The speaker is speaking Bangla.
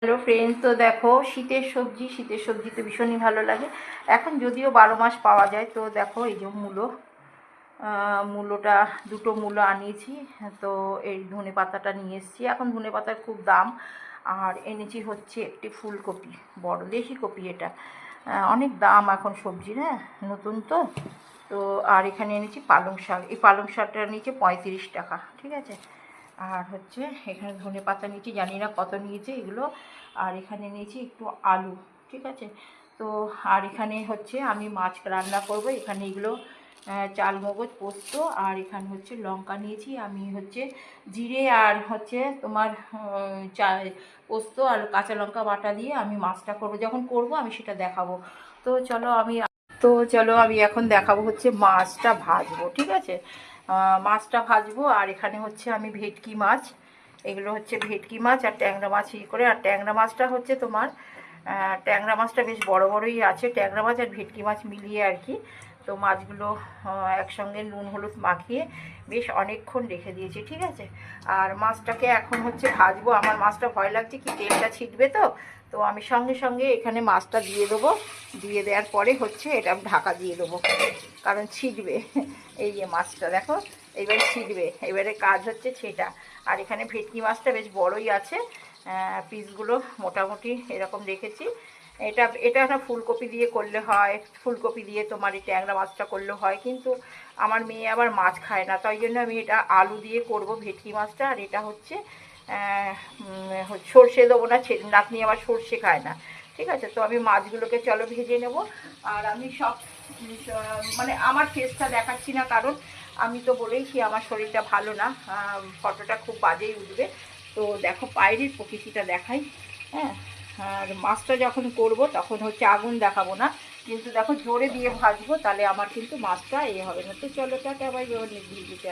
হ্যালো ফ্রেন্ডস, তো দেখো শীতের সবজি তো ভীষণই ভালো লাগে। এখন যদিও 12 মাস পাওয়া যায়। তো দেখো এই যে মূলোটা দুটো মূলো আনিয়েছি। তো এই ধনে পাতাটা নিয়ে এসেছি। এখন ধনে পাতার খুব দাম। আর এনেছি হচ্ছে একটি ফুলকপি, বড় দেশি কপি এটা। অনেক দাম এখন সবজির, হ্যাঁ, নতুন তো। তো আর এখানে এনেছি পালং শাক। এই পালং শাকটা নিয়েছে 35 টাকা, ঠিক আছে। আর হচ্ছে এখানে ধনে পাতা নিয়েছি, জানি না কত নিয়েছে এগুলো। আর এখানে নিয়েছি একটু আলু, ঠিক আছে। তো আর এখানে হচ্ছে আমি মাছ রান্না করব। এখানে এগুলো চাল মগজ পোস্ত। আর এখানে হচ্ছে লঙ্কা নিয়েছি আমি, হচ্ছে জিরে আর হচ্ছে তোমার পোস্ত আর কাঁচা লঙ্কা বাটা দিয়ে আমি মাছটা করব। যখন করব আমি সেটা দেখাবো। তো চলো আমি এখন দেখাবো হচ্ছে মাছটা ভাজবো, ঠিক আছে। মাছটা ভাজবো। আর এখানে হচ্ছে আমি ভেটকি মাছ, এগুলো হচ্ছে ভেটকি মাছ আর ট্যাংরা মাছ করে। আর ট্যাংরা মাছটা হচ্ছে তোমার ট্যাংরা মাছটা বেশ বড় বড়ই আছে, ট্যাংরা মাছ আর ভেটকি মাছ মিলিয়ে আর কি। তো মাছগুলো একসঙ্গে নুন হলুদ মাখিয়ে বেশ অনেকক্ষণ রেখে দিয়েছি, ঠিক আছে। আর মাছটাকে এখন হচ্ছে ভাজবো। আমার মাছটা ভয় লাগছে কি তেলটা ছিটবে, তো তো আমি সঙ্গে সঙ্গে এখানে মাছটা দিয়ে দেবো। দিয়ে দেওয়ার পরে হচ্ছে এটা ঢাকা দিয়ে দেবো, কারণ ছিটবে। এই যে মাছটা দেখো, এবারে ছিটবে, এবারে কাজ হচ্ছে সেটা। আর এখানে ভেটকি মাছটা বেশ বড়ই আছে, পিসগুলো মোটামুটি এরকম রেখেছি। এটা না ফুলকপি দিয়ে করলে হয়, ফুলকপি দিয়ে তোমার এই ট্যাংরা মাছটা করলে হয়, কিন্তু আমার মেয়ে আবার মাছ খায় না, তাই জন্য আমি এটা আলু দিয়ে করব ভেটকি মাছটা। আর এটা হচ্ছে সর্ষে দেবো না, নাতনি আবার সর্ষে খায় না, ঠিক আছে। তো আমি মাছগুলোকে চলো ভেজে নেব। আর আমি সব মানে আমার ফেসটা দেখাচ্ছি না, কারণ আমি তো বলেইছি আমার শরীরটা ভালো না, ফটোটা খুব বাজেই উঠবে। তো দেখো পায়ের প্রকৃতিটা দেখাই, হ্যাঁ। আর মাছটা যখন করব তখন হচ্ছে আগুন দেখাবো না, কিন্তু দেখো জোরে দিয়ে ভাজবো, তাহলে আমার কিন্তু মাছটা হবে না। তো চলো টাটা, বাই, দিয়ে দিতে